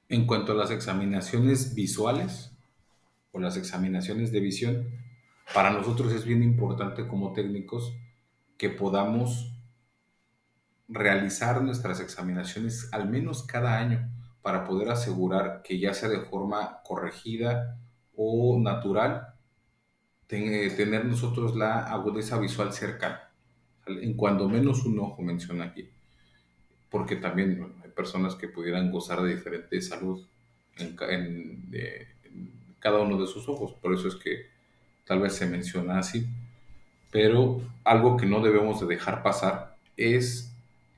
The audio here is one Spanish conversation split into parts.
En cuanto a las examinaciones visuales o las examinaciones de visión, para nosotros es bien importante como técnicos que podamos realizar nuestras examinaciones al menos cada año para poder asegurar que ya sea de forma corregida o natural, tener nosotros la agudeza visual cercana, ¿sale? En cuando menos un ojo menciona aquí, porque también bueno, hay personas que pudieran gozar de diferente salud en cada uno de sus ojos, por eso es que tal vez se menciona así, pero algo que no debemos de dejar pasar es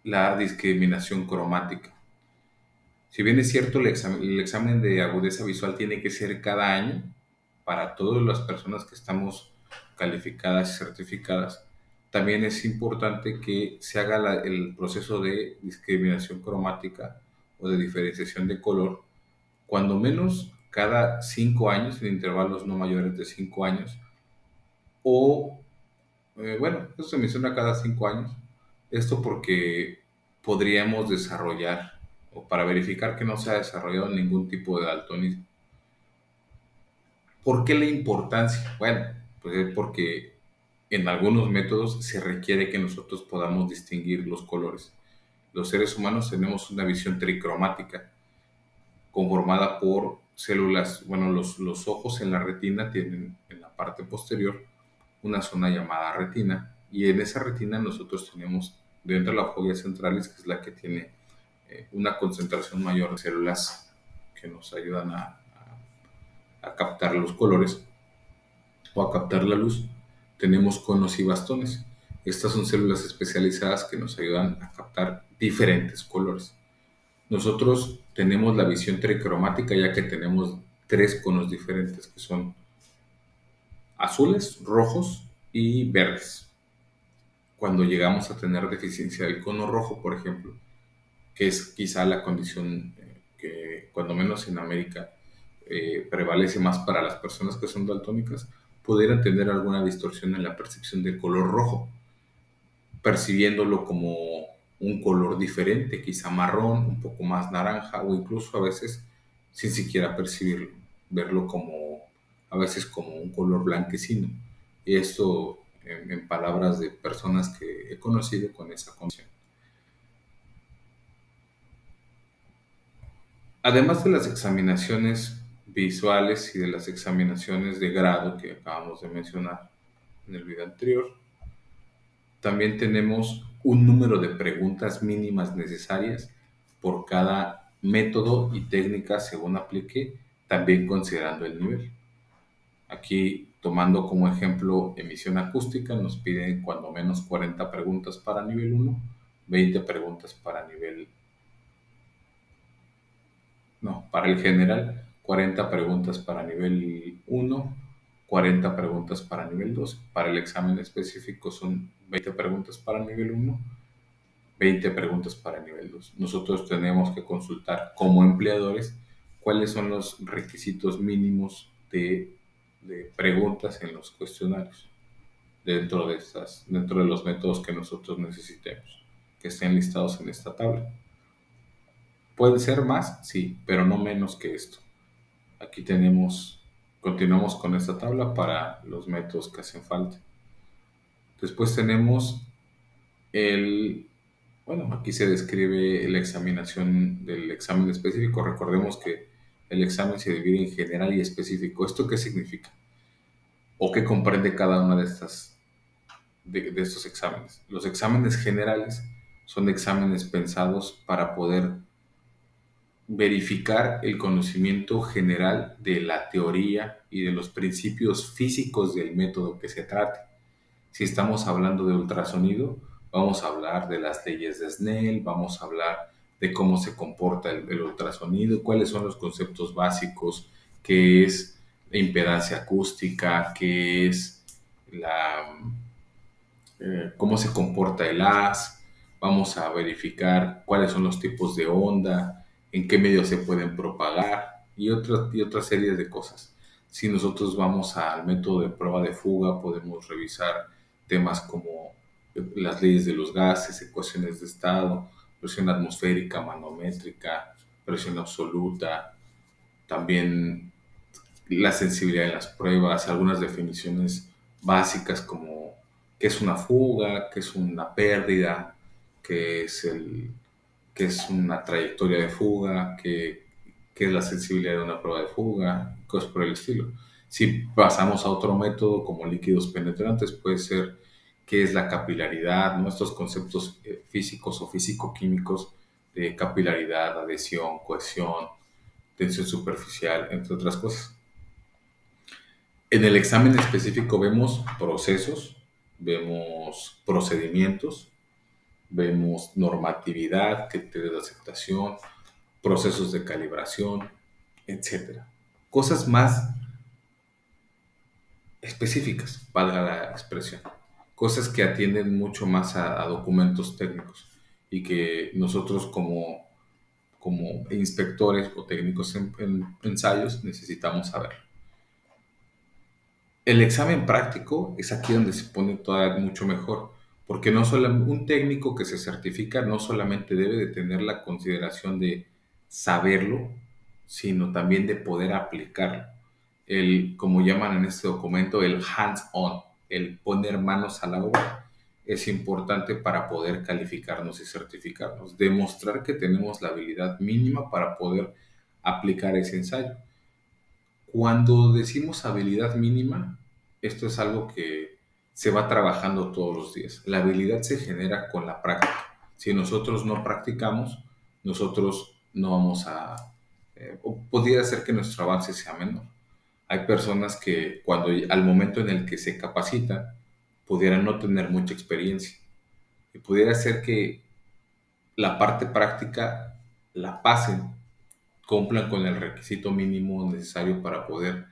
la discriminación cromática. Si bien es cierto, el examen de agudeza visual tiene que ser cada año para todas las personas que estamos calificadas y certificadas, también es importante que se haga el proceso de discriminación cromática o de diferenciación de color, cuando menos cada 5 años, en intervalos no mayores de 5 años, o bueno, eso se menciona cada 5 años. Esto porque podríamos desarrollar, o para verificar que no se ha desarrollado ningún tipo de daltonismo. ¿Por qué la importancia? Bueno, pues es porque en algunos métodos se requiere que nosotros podamos distinguir los colores. Los seres humanos tenemos una visión tricromática conformada por células, bueno, los ojos en la retina tienen en la parte posterior una zona llamada retina, y en esa retina nosotros tenemos dentro de la fobia centralis, que es la que tiene una concentración mayor de células que nos ayudan a captar los colores o a captar la luz, tenemos conos y bastones. Estas son células especializadas que nos ayudan a captar diferentes colores. Nosotros tenemos la visión tricromática ya que tenemos tres conos diferentes que son azules, rojos y verdes. Cuando llegamos a tener deficiencia del cono rojo, por ejemplo, que es quizá la condición que cuando menos en América prevalece más para las personas que son daltónicas, pudieran tener alguna distorsión en la percepción del color rojo, percibiéndolo como un color diferente, quizá marrón, un poco más naranja o incluso a veces sin siquiera percibirlo, verlo como a veces como un color blanquecino. Y esto en palabras de personas que he conocido con esa condición. Además de las examinaciones visuales y de las examinaciones de grado que acabamos de mencionar en el video anterior, también tenemos un número de preguntas mínimas necesarias por cada método y técnica según aplique, también considerando el nivel. Aquí, tomando como ejemplo emisión acústica, nos piden cuando menos 40 preguntas para nivel 1, 20 preguntas para nivel no, para el general, 40 preguntas para nivel 1, 40 preguntas para nivel 2. Para el examen específico son 20 preguntas para nivel 1, 20 preguntas para nivel 2. Nosotros tenemos que consultar como empleadores cuáles son los requisitos mínimos de preguntas en los cuestionarios dentro de los métodos que nosotros necesitemos, que estén listados en esta tabla. ¿Puede ser más? Sí, pero no menos que esto. Aquí continuamos con esta tabla para los métodos que hacen falta. Después tenemos el, bueno, aquí se describe la examinación del examen específico. Recordemos que el examen se divide en general y específico. ¿Esto qué significa? ¿O qué comprende cada una de estos exámenes? Los exámenes generales son exámenes pensados para poder verificar el conocimiento general de la teoría y de los principios físicos del método que se trate. Si estamos hablando de ultrasonido, vamos a hablar de las leyes de Snell, vamos a hablar de cómo se comporta el ultrasonido, cuáles son los conceptos básicos, qué es la impedancia acústica, qué es cómo se comporta el haz, vamos a verificar cuáles son los tipos de onda, en qué medios se pueden propagar y otras series de cosas. Si nosotros vamos al método de prueba de fuga, podemos revisar temas como las leyes de los gases, ecuaciones de estado, presión atmosférica, manométrica, presión absoluta, también la sensibilidad en las pruebas, algunas definiciones básicas como qué es una fuga, qué es una pérdida, qué es, qué es una trayectoria de fuga, qué es la sensibilidad de una prueba de fuga, cosas por el estilo. Si pasamos a otro método como líquidos penetrantes, puede ser qué es la capilaridad, ¿no? Estos conceptos físicos o físico-químicos de capilaridad, adhesión, cohesión, tensión superficial, entre otras cosas. En el examen específico vemos procesos, vemos procedimientos, vemos normatividad, criterios de aceptación, procesos de calibración, etcétera. Cosas más específicas, valga la expresión. Cosas que atienden mucho más a documentos técnicos y que nosotros como inspectores o técnicos en ensayos necesitamos saber. El examen práctico es aquí donde se pone todavía mucho mejor, porque no solo un técnico que se certifica no solamente debe de tener la consideración de saberlo, sino también de poder aplicarlo. El, como llaman en este documento, el hands-on, el poner manos a la obra, es importante para poder calificarnos y certificarnos, demostrar que tenemos la habilidad mínima para poder aplicar ese ensayo. Cuando decimos habilidad mínima, esto es algo que se va trabajando todos los días. La habilidad se genera con la práctica. Si nosotros no practicamos, nosotros no vamos a... o pudiera ser que nuestro avance sea menor. Hay personas que cuando al momento en el que se capacitan, pudieran no tener mucha experiencia. Y pudiera ser que la parte práctica la pasen, cumplan con el requisito mínimo necesario para poder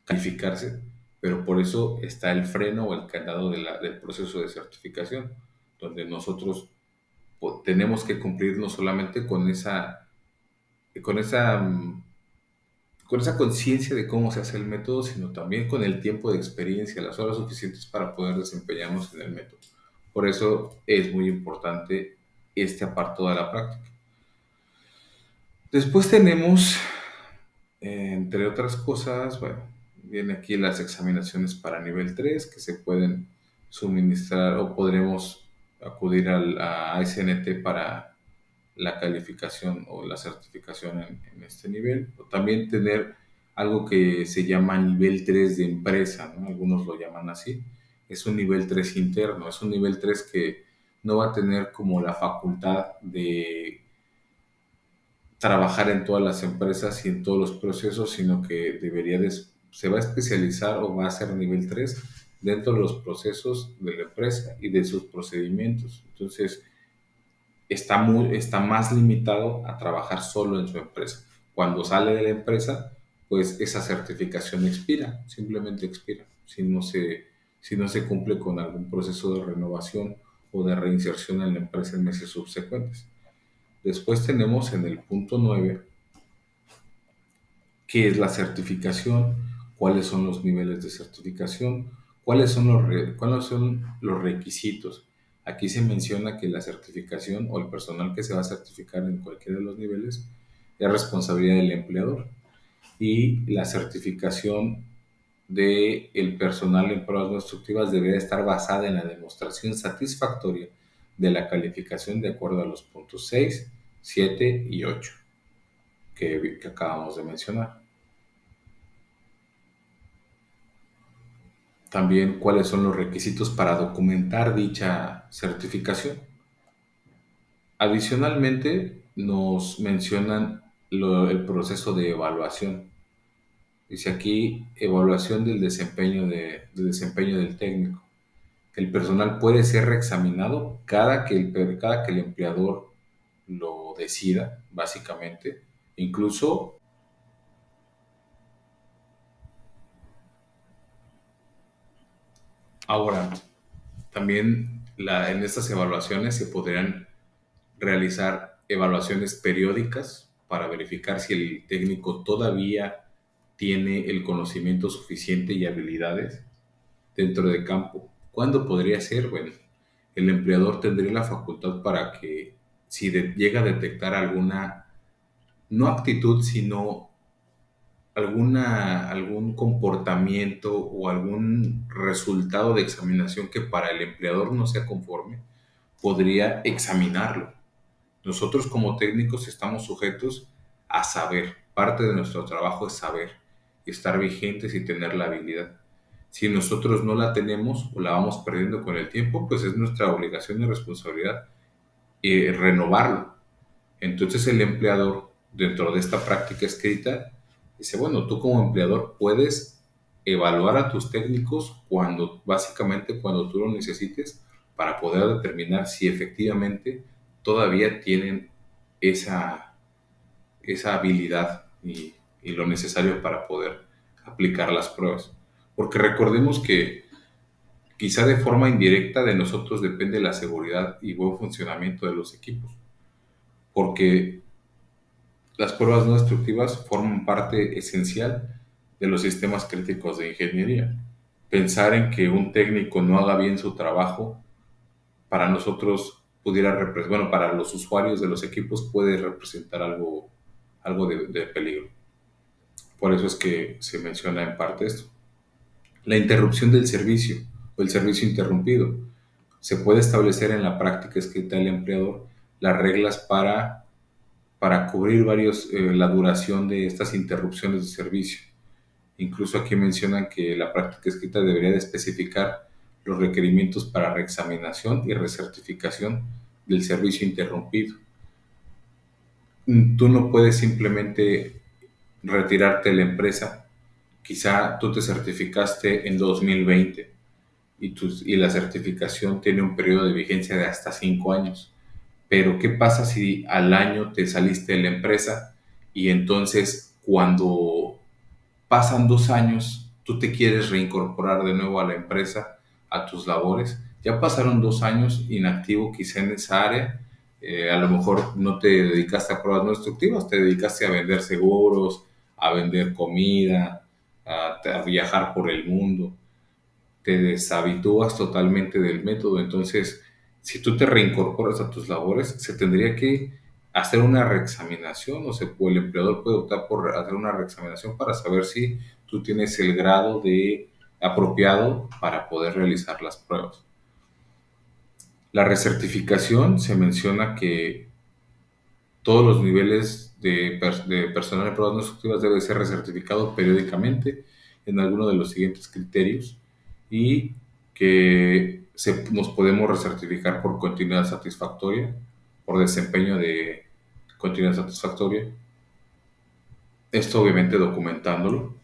calificarse, pero por eso está el freno o el candado del proceso de certificación, donde nosotros tenemos que cumplir no solamente con esa, con esa conciencia de cómo se hace el método, sino también con el tiempo de experiencia, las horas suficientes para poder desempeñarnos en el método. Por eso es muy importante este apartado de la práctica. Después tenemos, entre otras cosas, bueno, viene aquí las examinaciones para nivel 3 que se pueden suministrar o podremos acudir a SNT para la calificación o la certificación en este nivel. O también tener algo que se llama nivel 3 de empresa, ¿no? Algunos lo llaman así. Es un nivel 3 interno, es un nivel 3 que no va a tener como la facultad de trabajar en todas las empresas y en todos los procesos, sino que se va a especializar o va a ser nivel 3 dentro de los procesos de la empresa y de sus procedimientos. Entonces, está más limitado a trabajar solo en su empresa. Cuando sale de la empresa, pues esa certificación expira, simplemente expira, si no se cumple con algún proceso de renovación o de reinserción en la empresa en meses subsecuentes. Después tenemos en el punto 9 qué es la certificación, cuáles son los niveles de certificación, cuáles son los requisitos. Aquí se menciona que la certificación o el personal que se va a certificar en cualquiera de los niveles es responsabilidad del empleador y la certificación del personal en pruebas no instructivas debería estar basada en la demostración satisfactoria de la calificación de acuerdo a los puntos 6, 7 y 8 que acabamos de mencionar. También cuáles son los requisitos para documentar dicha certificación. Adicionalmente, nos mencionan el proceso de evaluación. Dice aquí, evaluación del desempeño del técnico. El personal puede ser reexaminado cada que el empleador lo decida, básicamente. Incluso, ahora, también en estas evaluaciones se podrían realizar evaluaciones periódicas para verificar si el técnico todavía tiene el conocimiento suficiente y habilidades dentro de campo. ¿Cuándo podría ser? Bueno, el empleador tendría la facultad para que si llega a detectar alguna no actitud, sino algún comportamiento o algún resultado de examinación que para el empleador no sea conforme, podría examinarlo. Nosotros como técnicos estamos sujetos a saber. Parte de nuestro trabajo es saber, estar vigentes y tener la habilidad. Si nosotros no la tenemos o la vamos perdiendo con el tiempo, pues es nuestra obligación y responsabilidad renovarlo. Entonces el empleador, dentro de esta práctica escrita, dice, bueno, tú como empleador puedes evaluar a tus técnicos básicamente cuando tú lo necesites para poder determinar si efectivamente todavía tienen esa, esa habilidad y lo necesario para poder aplicar las pruebas. Porque recordemos que quizá de forma indirecta de nosotros depende la seguridad y buen funcionamiento de los equipos. Porque las pruebas no destructivas forman parte esencial de los sistemas críticos de ingeniería. Pensar en que un técnico no haga bien su trabajo para nosotros bueno, para los usuarios de los equipos puede representar algo de peligro. Por eso es que se menciona en parte esto. La interrupción del servicio o el servicio interrumpido. Se puede establecer en la práctica escrita del empleador las reglas para cubrir la duración de estas interrupciones de servicio. Incluso aquí mencionan que la práctica escrita debería de especificar los requerimientos para reexaminación y recertificación del servicio interrumpido. Tú no puedes simplemente retirarte de la empresa. Quizá tú te certificaste en 2020 y la certificación tiene un periodo de vigencia de hasta 5 años. Pero ¿qué pasa si al año te saliste de la empresa y entonces cuando pasan 2 años tú te quieres reincorporar de nuevo a la empresa, a tus labores? Ya pasaron 2 años inactivo quizá en esa área, a lo mejor no te dedicaste a pruebas no destructivas, te dedicaste a vender seguros, a vender comida, a viajar por el mundo, te deshabitúas totalmente del método. Entonces, si tú te reincorporas a tus labores, se tendría que hacer una reexaminación, o el empleador puede optar por hacer una reexaminación para saber si tú tienes el grado de apropiado para poder realizar las pruebas. La recertificación se menciona que todos los niveles de personal de pruebas no destructivas debe ser recertificado periódicamente en alguno de los siguientes criterios y que nos podemos recertificar por continuidad satisfactoria, por desempeño de continuidad satisfactoria. Esto obviamente documentándolo.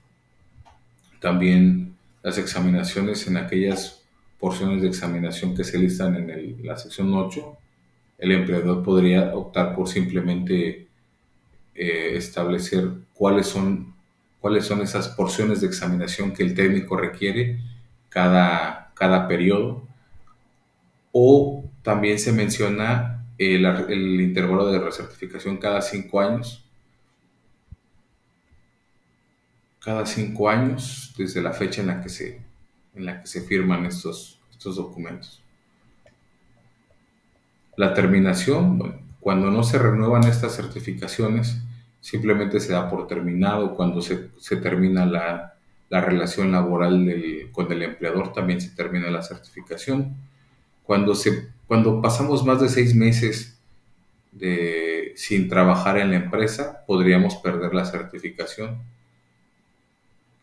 También las examinaciones en aquellas porciones de examinación que se listan en la sección 8, el empleador podría optar por simplemente establecer cuáles son esas porciones de examinación que el técnico requiere cada periodo. O también se menciona el intervalo de recertificación cada 5 años desde la fecha en la que se firman estos documentos. La terminación, bueno, cuando no se renuevan estas certificaciones, simplemente se da por terminado. Cuando se termina la relación laboral con el empleador, también se termina la certificación. Cuando pasamos más de 6 meses sin trabajar en la empresa, podríamos perder la certificación.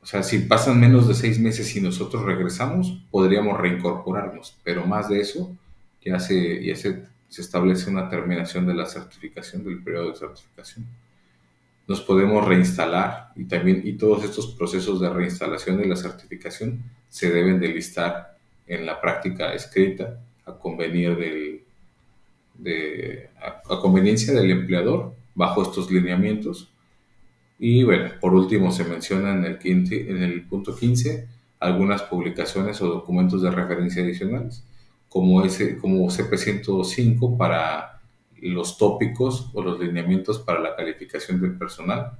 O sea, si pasan menos de 6 meses y nosotros regresamos, podríamos reincorporarnos, pero más de eso se establece una terminación de la certificación, del periodo de certificación. Nos podemos reinstalar y todos estos procesos de reinstalación de la certificación se deben de listar en la práctica escrita a conveniencia del empleador bajo estos lineamientos. Y bueno, por último se menciona en el punto 15 algunas publicaciones o documentos de referencia adicionales, como CP105 para los tópicos o los lineamientos para la calificación del personal.